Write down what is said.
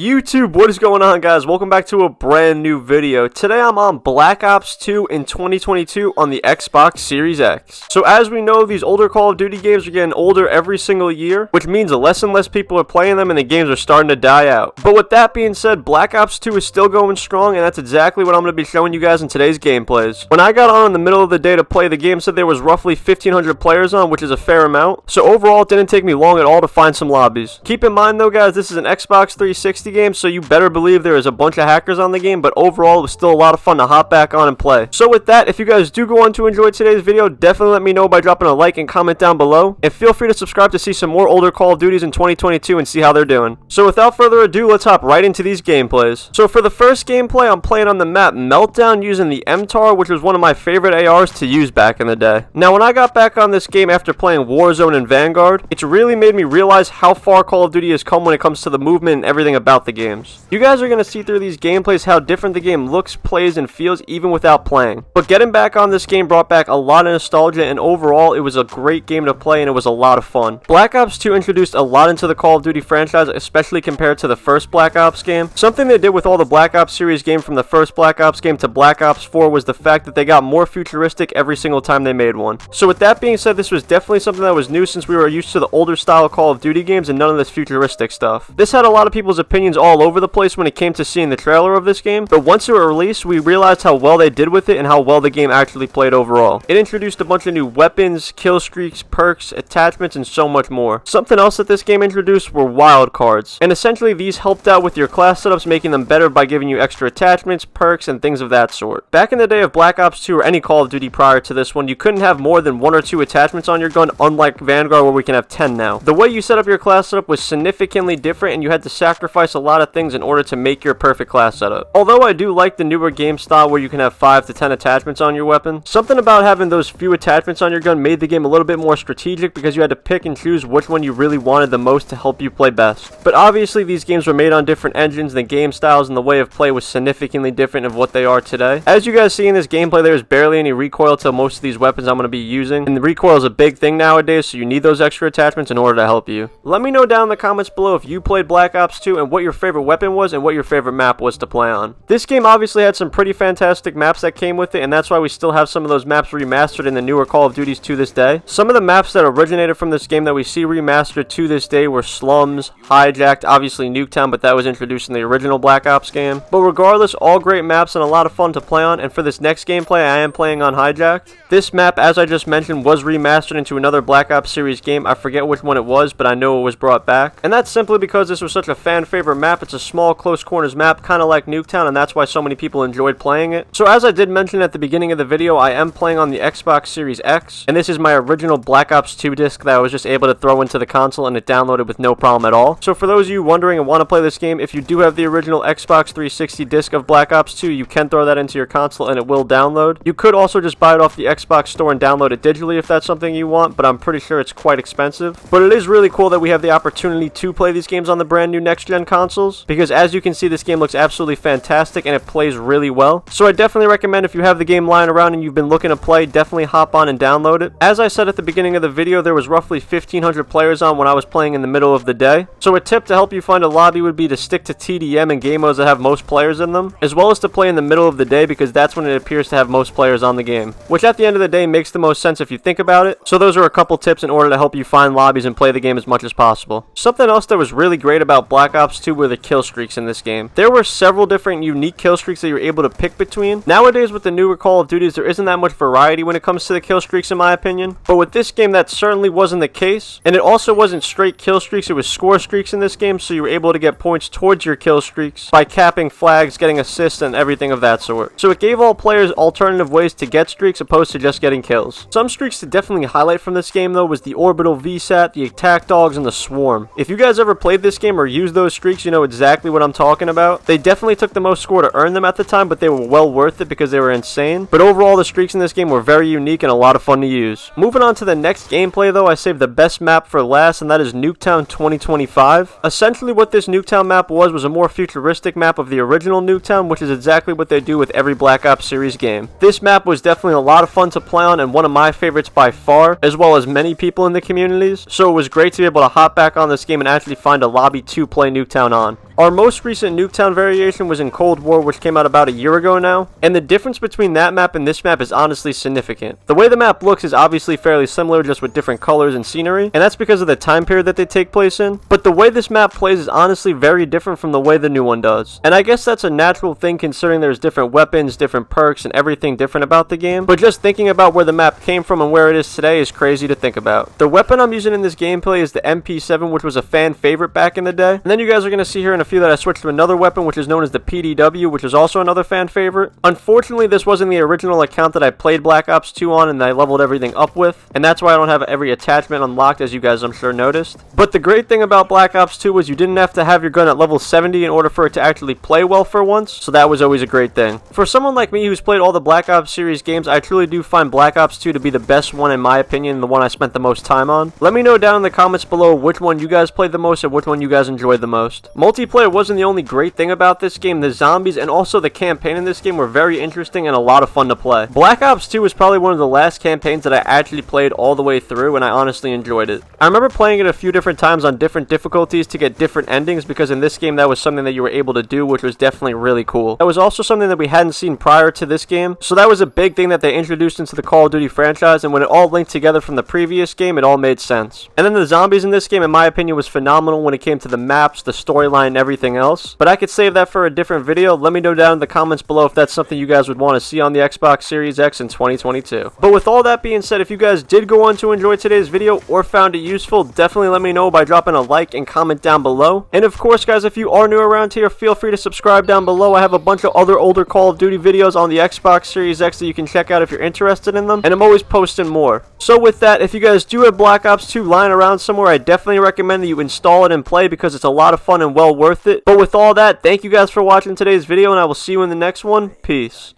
YouTube, what is going on, guys? Welcome back to a brand new video. Today I'm on Black Ops 2 in 2022 on the Xbox Series X. So as we know, these older Call of Duty games are getting older every single year, which means less and less people are playing them and the games are starting to die out. But with that being said, Black Ops 2 is still going strong, and that's exactly what I'm going to be showing you guys in today's gameplays. When I got on in the middle of the day to play, the game said there was roughly 1,500 players on, which is a fair amount. So overall, it didn't take me long at all to find some lobbies. Keep in mind though, guys, this is an Xbox 360 game, so you better believe there is a bunch of hackers on the game, but overall it was still a lot of fun to hop back on and play. So with that, if you guys do go on to enjoy today's video, definitely let me know by dropping a like and comment down below, and feel free to subscribe to see some more older Call of Duties in 2022 and see how they're doing. So without further ado, let's hop right into these gameplays. So for the first gameplay, I'm playing on the map Meltdown using the MTAR, which was one of my favorite ARs to use back in the day. Now when I got back on this game after playing Warzone and Vanguard, it's really made me realize how far Call of Duty has come when it comes to the movement and everything about the games. You guys are going to see through these gameplays how different the game looks, plays, and feels even without playing. But getting back on this game brought back a lot of nostalgia, and overall it was a great game to play and it was a lot of fun. Black Ops 2 introduced a lot into the Call of Duty franchise, especially compared to the first Black Ops game. Something they did with all the Black Ops series game from the first Black Ops game to Black Ops 4 was the fact that they got more futuristic every single time they made one. So with that being said, this was definitely something that was new since we were used to the older style Call of Duty games and none of this futuristic stuff. This had a lot of people's opinions all over the place when it came to seeing the trailer of this game, but once it was released, we realized how well they did with it and how well the game actually played overall. It introduced a bunch of new weapons, kill streaks, perks, attachments, and so much more. Something else that this game introduced were wild cards, and essentially these helped out with your class setups, making them better by giving you extra attachments, perks, and things of that sort. Back in the day of Black Ops 2 or any Call of Duty prior to this one, you couldn't have more than 1 or 2 attachments on your gun, unlike Vanguard where we can have 10 now. The way you set up your class setup was significantly different, and you had to sacrifice a lot of things in order to make your perfect class setup. Although I do like the newer game style where you can have 5 to 10 attachments on your weapon, something about having those few attachments on your gun made the game a little bit more strategic because you had to pick and choose which one you really wanted the most to help you play best. But obviously these games were made on different engines, the game styles and the way of play was significantly different of what they are today. As you guys see in this gameplay, there is barely any recoil to most of these weapons I'm going to be using, and the recoil is a big thing nowadays, so you need those extra attachments in order to help you. Let me know down in the comments below if you played Black Ops 2 and what your favorite weapon was and what your favorite map was to play on. This game obviously had some pretty fantastic maps that came with it, and that's why we still have some of those maps remastered in the newer Call of Duties to this day. Some of the maps that originated from this game that we see remastered to this day were Slums, Hijacked, obviously Nuketown, but that was introduced in the original Black Ops game. But regardless, all great maps and a lot of fun to play on, and for this next gameplay I am playing on Hijacked. This map, as I just mentioned, was remastered into another Black Ops series game. I forget which one it was, but I know it was brought back. And that's simply because this was such a fan favorite map. It's a small close corners map, kind of like Nuketown, and that's why so many people enjoyed playing it. So as I did mention at the beginning of the video, I am playing on the Xbox Series X, and this is my original Black Ops 2 disc that I was just able to throw into the console, and it downloaded with no problem at all. So for those of you wondering and want to play this game, if you do have the original Xbox 360 disc of Black Ops 2, you can throw that into your console and it will download. You could also just buy it off the Xbox store and download it digitally if that's something you want, but I'm pretty sure it's quite expensive. But it is really cool that we have the opportunity to play these games on the brand new next-gen consoles, because as you can see, this game looks absolutely fantastic and it plays really well. So I definitely recommend, if you have the game lying around and you've been looking to play, definitely hop on and download it. As I said at the beginning of the video, there was roughly 1,500 players on when I was playing in the middle of the day. So a tip to help you find a lobby would be to stick to TDM and game modes that have most players in them, as well as to play in the middle of the day, because that's when it appears to have most players on the game, which at the end of the day makes the most sense if you think about it. So those are a couple tips in order to help you find lobbies and play the game as much as possible. Something else that was really great about Black Ops 2 were the kill streaks in this game. There were several different unique kill streaks that you were able to pick between. Nowadays with the newer Call of Duties, there isn't that much variety when it comes to the kill streaks in my opinion, but with this game that certainly wasn't the case, and it also wasn't straight kill streaks, it was score streaks in this game, so you were able to get points towards your kill streaks by capping flags, getting assists, and everything of that sort. So it gave all players alternative ways to get streaks opposed to just getting kills. Some streaks to definitely highlight from this game though was the Orbital VSAT, the Attack Dogs, and the Swarm. If you guys ever played this game or used those streaks, you know exactly what I'm talking about. They definitely took the most score to earn them at the time, but they were well worth it because they were insane. But overall, the streaks in this game were very unique and a lot of fun to use. Moving on to the next gameplay though, I saved the best map for last, and that is Nuketown 2025. Essentially what this Nuketown map was a more futuristic map of the original Nuketown, which is exactly what they do with every Black Ops series game. This map was definitely a lot of fun to play on and one of my favorites by far, as well as many people in the communities, so it was great to be able to hop back on this game and actually find a lobby to play Nuketown on. Our most recent Nuketown variation was in Cold War, which came out about a year ago now, and the difference between that map and this map is honestly significant. The way the map looks is obviously fairly similar, just with different colors and scenery, and that's because of the time period that they take place in, but the way this map plays is honestly very different from the way the new one does. And I guess that's a natural thing considering there's different weapons, different perks, and everything different about the game, but just thinking about where the map came from and where it is today is crazy to think about. The weapon I'm using in this gameplay is the MP7, which was a fan favorite back in the day, and then you guys are going to see here in a few that I switched to another weapon, which is known as the PDW, which is also another fan favorite. Unfortunately, this wasn't the original account that I played Black Ops 2 on and I leveled everything up with, and that's why I don't have every attachment unlocked, as you guys I'm sure noticed. But the great thing about Black Ops 2 was you didn't have to have your gun at level 70 in order for it to actually play well for once, so that was always a great thing. For someone like me who's played all the Black Ops series games, I truly do find Black Ops 2 to be the best one in my opinion, the one I spent the most time on. Let me know down in the comments below which one you guys played the most and which one you guys enjoyed the most. Multiplayer wasn't the only great thing about this game. The zombies and also the campaign in this game were very interesting and a lot of fun to play. Black Ops 2 was probably one of the last campaigns that I actually played all the way through, and I honestly enjoyed it. I remember playing it a few different times on different difficulties to get different endings, because in this game that was something that you were able to do, which was definitely really cool. That was also something that we hadn't seen prior to this game, so that was a big thing that they introduced into the Call of Duty franchise, and when it all linked together from the previous game, it all made sense. And then the zombies in this game, in my opinion, was phenomenal when it came to the maps, the storyline, and everything else. But I could save that for a different video. Let me know down in the comments below if that's something you guys would want to see on the Xbox Series X in 2022. But with all that being said, if you guys did go on to enjoy today's video or found it useful, definitely let me know by dropping a like and comment down below. And of course, guys, if you are new around here, feel free to subscribe down below. I have a bunch of other older Call of Duty videos on the Xbox Series X that you can check out if you're interested in them, and I'm always posting more. So with that, if you guys do have Black Ops 2 lying around somewhere, I definitely recommend that you install it and play, because it's a lot of fun and well worth it. But with all that, thank you guys for watching today's video, and I will see you in the next one. Peace.